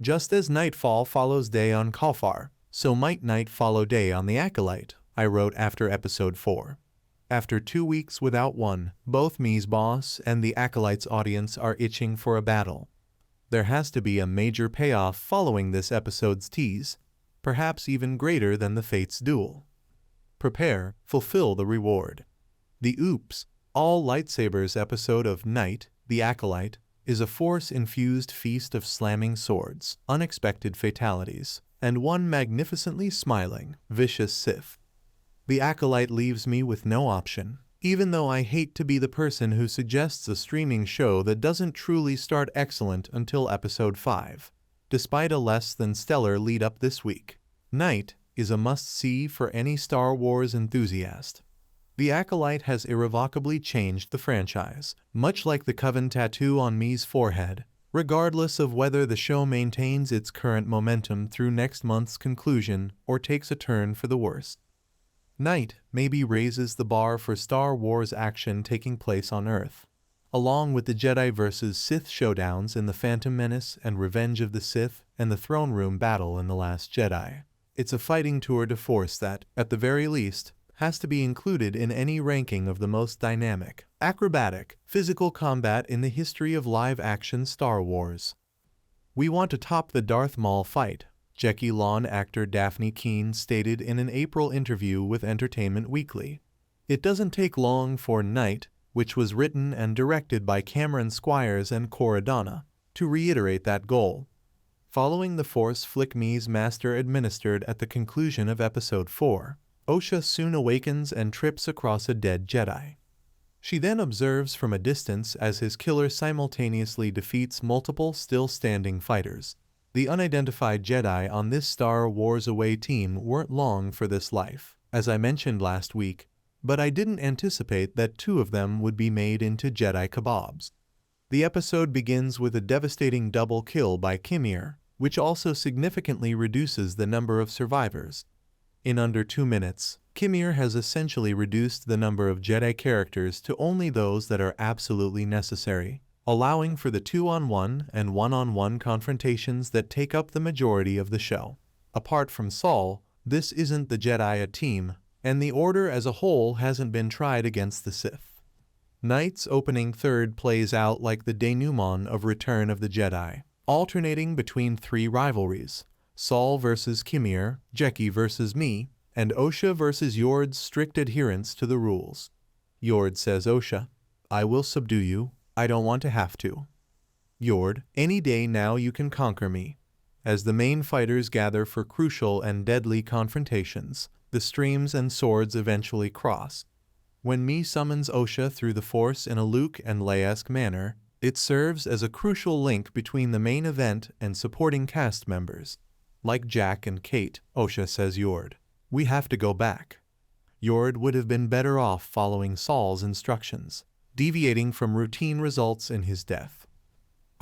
Just as nightfall follows day on Kafar, so might night follow day on the Acolyte, I wrote after episode 4. After 2 weeks without one, both me's boss and the Acolyte's audience are itching for a battle. There has to be a major payoff following this episode's tease, perhaps even greater than the Fates duel. Prepare, fulfill the reward. The Oops, All Lightsabers episode of Night, the Acolyte, is a force-infused feast of slamming swords, unexpected fatalities, and one magnificently smiling, vicious Sith. The Acolyte leaves me with no option, even though I hate to be the person who suggests a streaming show that doesn't truly start excellent until episode 5. Despite a less than stellar lead-up this week, Night is a must-see for any Star Wars enthusiast. The Acolyte has irrevocably changed the franchise, much like the Coven tattoo on me's forehead, regardless of whether the show maintains its current momentum through next month's conclusion or takes a turn for the worse. Night maybe raises the bar for Star Wars action taking place on Earth. Along with the Jedi vs. Sith showdowns in the Phantom Menace and Revenge of the Sith and the throne room battle in The Last Jedi, it's a fighting tour de force that, at the very least, has to be included in any ranking of the most dynamic, acrobatic, physical combat in the history of live-action Star Wars. We want to top the Darth Maul fight, Earth.Along actor Daphne Keane stated in an April interview with Entertainment Weekly. It doesn't take long for Night, which was written and directed by Cameron Squires and Cora Donna, to reiterate that goal. Following the Force flick me's master administered at the conclusion of episode 4, Osha soon awakens and trips across a dead Jedi. She then observes from a distance as his killer simultaneously defeats multiple still-standing fighters. The unidentified Jedi on this Star Wars away team weren't long for this life, as I mentioned last week, but I didn't anticipate that 2 of them would be made into Jedi kebabs. The episode begins with a devastating double kill by Kimir, which also significantly reduces the number of survivors. In under 2 minutes, Kimir has essentially reduced the number of Jedi characters to only those that are absolutely necessary, allowing for the 2-on-1 and 1-on-1 confrontations that take up the majority of the show. Apart from Saul, this isn't the Jedi team, and the Order as a whole hasn't been tried against the Sith. Night's opening third plays out like the denouement of Return of the Jedi, alternating between 3 rivalries: Saul versus Kimir, Jeki versus me, and Osha versus Yord's strict adherence to the rules. Yord says Osha, "I will subdue you, I don't want to have to." Yord, "Any day now you can conquer me." As the main fighters gather for crucial and deadly confrontations, the streams and swords eventually cross. When me summons Osha through the Force in a Luke and Leia-esque manner, it serves as a crucial link between the main event and supporting cast members. Like Jack and Kate, Osha says Yord, "We have to go back." Yord would have been better off following Saul's instructions, deviating from routine results in his death.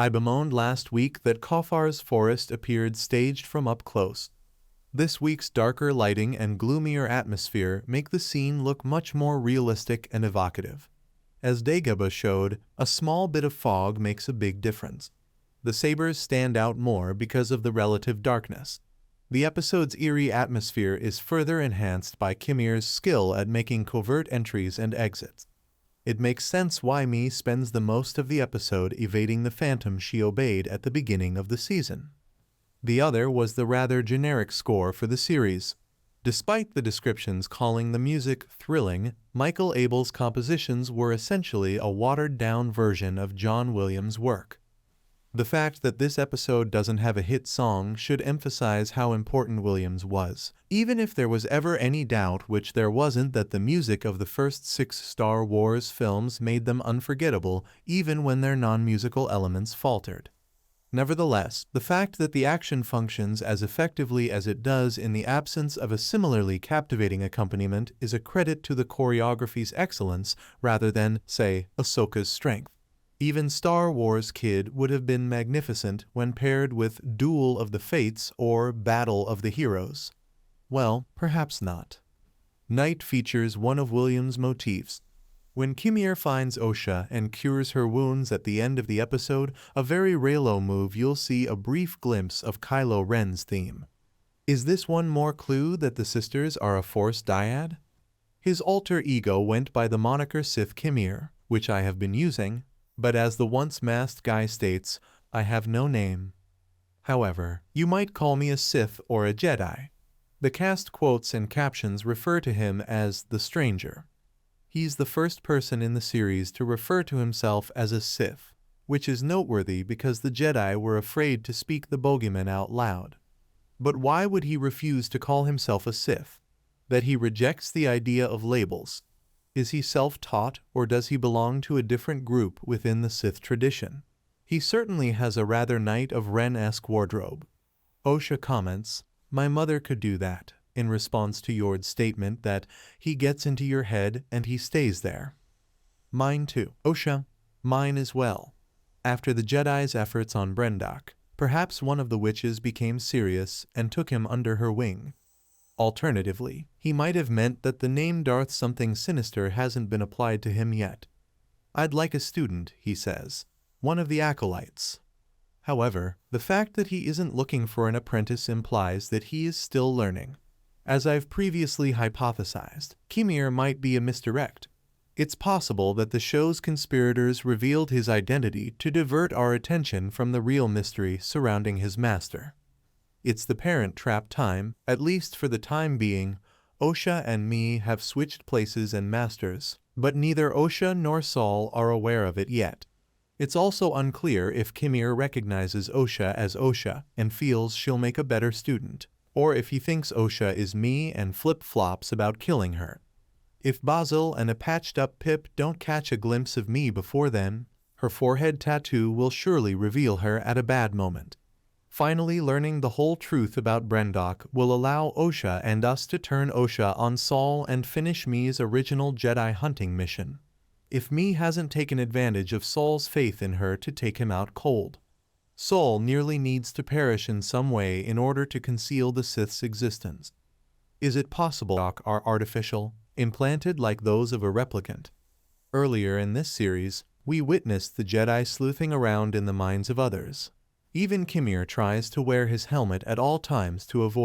I bemoaned last week that Kafar's forest appeared staged from up close. This week's darker lighting and gloomier atmosphere make the scene look much more realistic and evocative. As Dagobah showed, a small bit of fog makes a big difference. The sabers stand out more because of the relative darkness. The episode's eerie atmosphere is further enhanced by Kimir's skill at making covert entries and exits. It makes sense why me spends the most of the episode evading the phantom she obeyed at the beginning of the season. The other was the rather generic score for the series. Despite the descriptions calling the music thrilling, Michael Able's compositions were essentially a watered-down version of John Williams' work. The fact that this episode doesn't have a hit song should emphasize how important Williams was, even if there was ever any doubt, which there wasn't, that the music of the first 6 Star Wars films made them unforgettable even when their non-musical elements faltered. Nevertheless, the fact that the action functions as effectively as it does in the absence of a similarly captivating accompaniment is a credit to the choreography's excellence rather than, say, Ahsoka's strength. Even Star Wars Kid would have been magnificent when paired with Duel of the Fates or Battle of the Heroes. Well, perhaps not. Night features one of Williams' motifs. When Kimir finds Osha and cures her wounds at the end of the episode, a very Reylo move, you'll see a brief glimpse of Kylo Ren's theme. Is this one more clue that the sisters are a Force dyad? His alter ego went by the moniker Sith Kimir, which I have been using, but as the once masked guy states, I have no name. However, you might call me a Sith or a Jedi. The cast quotes and captions refer to him as the Stranger. He's the first person in the series to refer to himself as a Sith, which is noteworthy because the Jedi were afraid to speak the bogeyman out loud. But why would he refuse to call himself a Sith? That he rejects the idea of labels. Is he self-taught, or does he belong to a different group within the Sith tradition? He certainly has a rather Knight of Ren-esque wardrobe. Osha comments, "My mother could do that," in response to Yord's statement that he gets into your head and he stays there. Mine too. Osha, mine as well. After the Jedi's efforts on Brendock, perhaps one of the witches became serious and took him under her wing. Alternatively, he might have meant that the name Darth something sinister hasn't been applied to him yet. I'd like a student, he says, one of the acolytes. However, the fact that he isn't looking for an apprentice implies that he is still learning. As I've previously hypothesized, Kimir might be a misdirect. It's possible that the show's conspirators revealed his identity to divert our attention from the real mystery surrounding his master. It's the Parent Trap time, at least for the time being. Osha and me have switched places and masters, but neither Osha nor Saul are aware of it yet. It's also unclear if Kimir recognizes Osha as Osha and feels she'll make a better student, or if he thinks Osha is me and flip-flops about killing her. If Basil and a patched-up Pip don't catch a glimpse of me before then, her forehead tattoo will surely reveal her at a bad moment. Finally, learning the whole truth about Brendock will allow Osha and us to turn Osha on Saul and finish Me's original Jedi hunting mission. If Me hasn't taken advantage of Saul's faith in her to take him out cold. Saul nearly needs to perish in some way in order to conceal the Sith's existence. Is it possible are artificial, implanted like those of a replicant? Earlier in this series, we witnessed the Jedi sleuthing around in the minds of others. Even Kimir tries to wear his helmet at all times to avoid